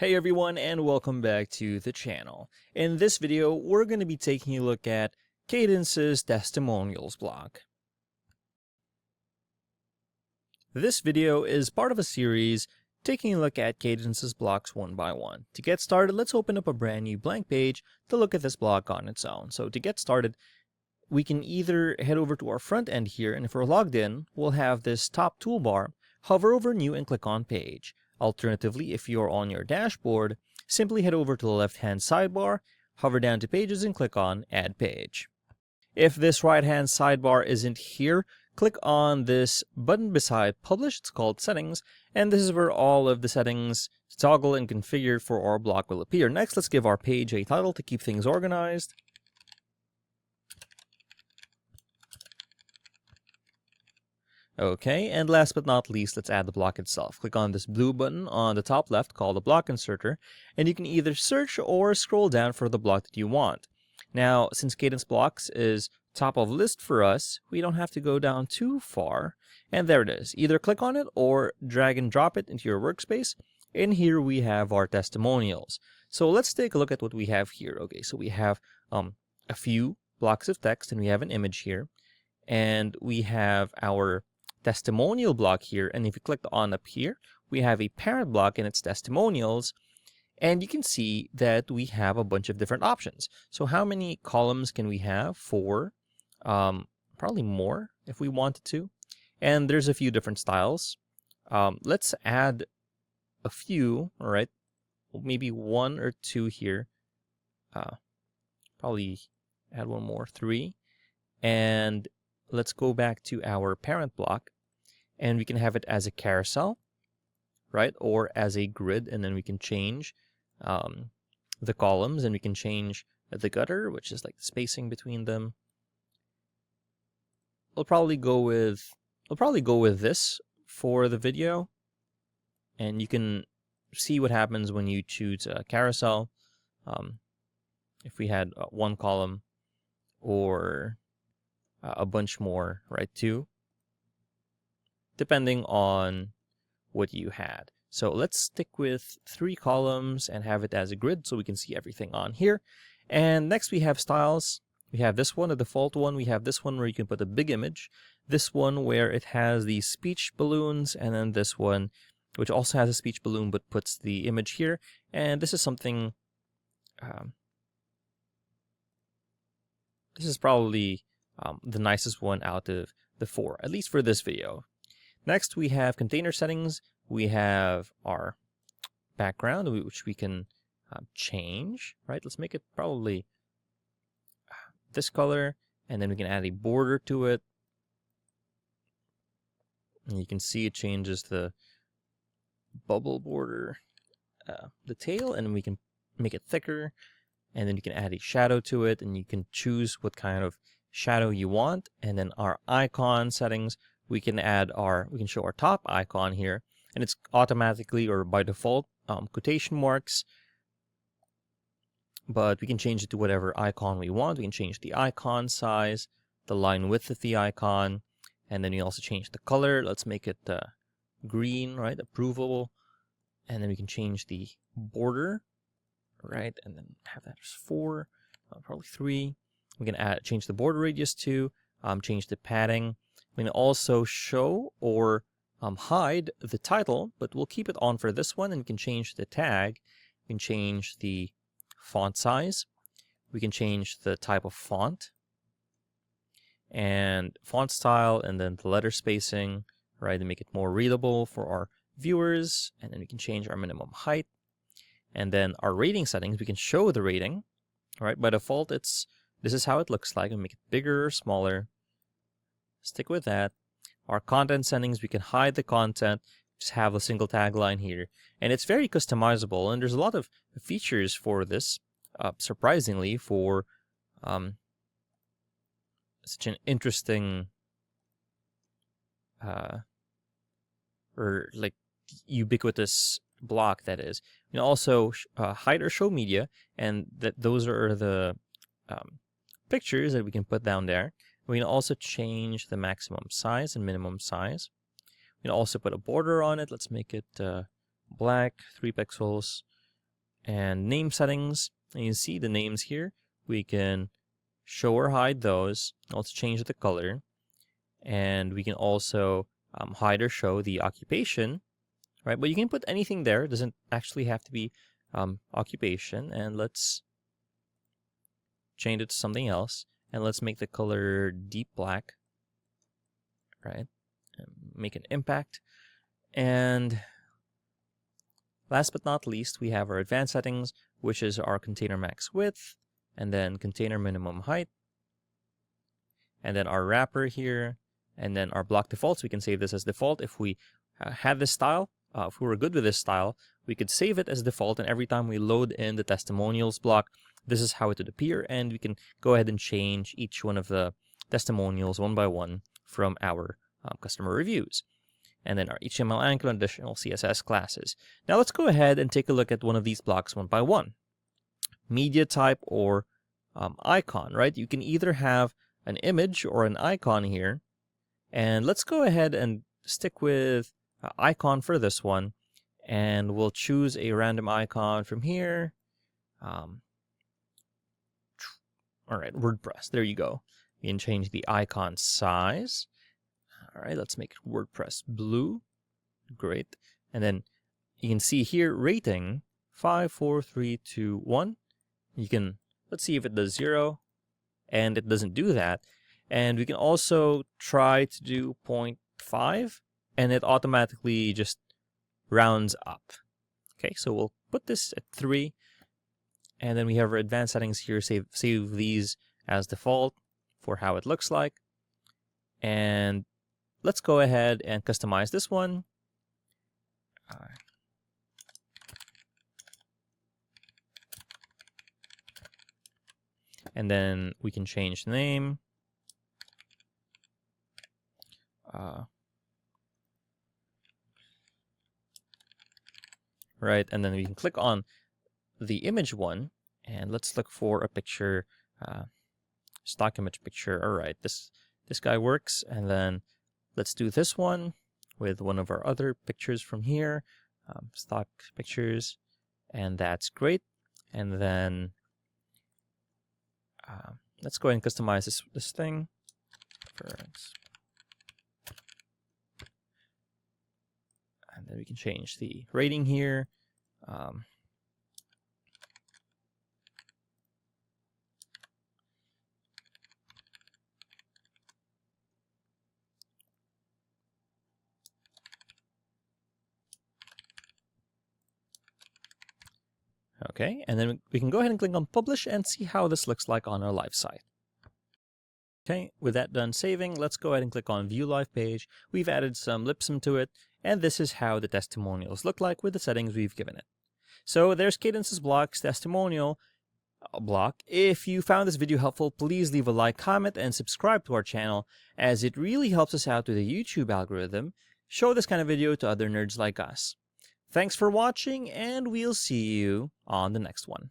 Hey everyone, and welcome back to the channel. In this video, we're going to be taking a look at Kadence's Testimonials block. This video is part of a series taking a look at Kadence's blocks one by one. To get started, let's open up a brand new blank page to look at this block on its own. So to get started, we can either head over to our front end here, and if we're logged in, we'll have this top toolbar. Hover over New and click on Page. Alternatively, if you're on your dashboard, simply head over to the left-hand sidebar, hover down to Pages and click on Add Page. If this right-hand sidebar isn't here, click on this button beside Publish. It's called Settings, and this is where all of the settings to toggle and configure for our block will appear. Next, let's give our page a title to keep things organized. Okay, and last but not least, let's add the block itself. Click on this blue button on the top left called the block inserter, and you can either search or scroll down for the block that you want. Now, since Kadence blocks is top of list for us, we don't have to go down too far, and there it is. Either click on it or drag and drop it into your workspace, and here we have our testimonials. So let's take a look at what we have here. Okay, so we have a few blocks of text, and we have an image here, and we have our testimonial block here, and if you click on up here, we have a parent block and its testimonials, and you can see that we have a bunch of different options. So how many columns can we have? Four, probably more if we wanted to, and there's a few different styles. Let's add a few. All right, maybe one or two here. Probably add one more, three, and let's go back to our parent block, and we can have it as a carousel, right? Or as a grid, and then we can change the columns, and we can change the gutter, which is like the spacing between them. We'll probably go with this for the video, and you can see what happens when you choose a carousel. If we had one column or a bunch more, right? Two, depending on what you had. So let's stick with 3 columns and have it as a grid so we can see everything on here. And next we have styles. We have this one, the default one. We have this one where you can put a big image. This one where it has these speech balloons, and then this one which also has a speech balloon but puts the image here. And this is something, this is probably the nicest one out of the 4, at least for this video. Next, we have container settings. We have our background, which we can change, right? Let's make it probably this color, and then we can add a border to it. And you can see it changes the bubble border, the tail, and we can make it thicker. And then you can add a shadow to it, and you can choose what kind of shadow you want. And then our icon settings, we can show our top icon here, and it's automatically or by default quotation marks, but we can change it to whatever icon we want. We can change the icon size, the line width of the icon, and then we also change the color. Let's make it green, right? Approval. And then we can change the border, right? And then have that as 4, probably 3. We can change the border radius to, change the padding. We can also show or hide the title, but we'll keep it on for this one, and we can change the tag. We can change the font size. We can change the type of font and font style, and then the letter spacing, right, to make it more readable for our viewers. And then we can change our minimum height. And then our rating settings, we can show the rating, right? By default, this is how it looks like. We make it bigger or smaller. Stick with that. Our content settings, we can hide the content, just have a single tagline here. And it's very customizable, and there's a lot of features for this, surprisingly, for such an interesting or like ubiquitous block that is. You can also hide or show media, and those are the pictures that we can put down there. We can also change the maximum size and minimum size. We can also put a border on it. Let's make it black, 3 pixels. And name settings, and you see the names here. We can show or hide those. Also change the color. And we can also hide or show the occupation, right? But you can put anything there. It doesn't actually have to be occupation. And let's change it to something else. And let's make the color deep black, right? And make an impact. And last but not least, we have our advanced settings, which is our container max width, and then container minimum height, and then our wrapper here, and then our block defaults. We can save this as default. If we had this style, if we were good with this style, we could save it as default, and every time we load in the testimonials block, this is how it would appear, and we can go ahead and change each one of the testimonials one by one from our customer reviews. And then our HTML anchor and additional CSS classes. Now let's go ahead and take a look at one of these blocks one by one. Media type or icon, right? You can either have an image or an icon here. And let's go ahead and stick with icon for this one. And we'll choose a random icon from here. All right, WordPress, there you go. You can change the icon size. All right, let's make WordPress blue. Great. And then you can see here rating 5, 4, 3, 2, 1. You can, let's see if it does 0, and it doesn't do that. And we can also try to do 0.5, and it automatically just rounds up. Okay, so we'll put this at 3, and then we have our advanced settings here. Save these as default for how it looks like. And let's go ahead and customize this one. And then we can change the name. Right, and then we can click on the image one, and let's look for a picture, stock image picture. All right, this guy works, and then let's do this one with one of our other pictures from here, stock pictures, and that's great. And then let's go ahead and customize this thing. And then we can change the rating here. Okay, and then we can go ahead and click on Publish and see how this looks like on our live site. Okay, with that done saving, let's go ahead and click on View Live Page. We've added some lipsum to it, and this is how the testimonials look like with the settings we've given it. So there's Cadence's blocks testimonial block. If you found this video helpful, please leave a like, comment, and subscribe to our channel, as it really helps us out with the YouTube algorithm. Show this kind of video to other nerds like us. Thanks for watching, and we'll see you on the next one.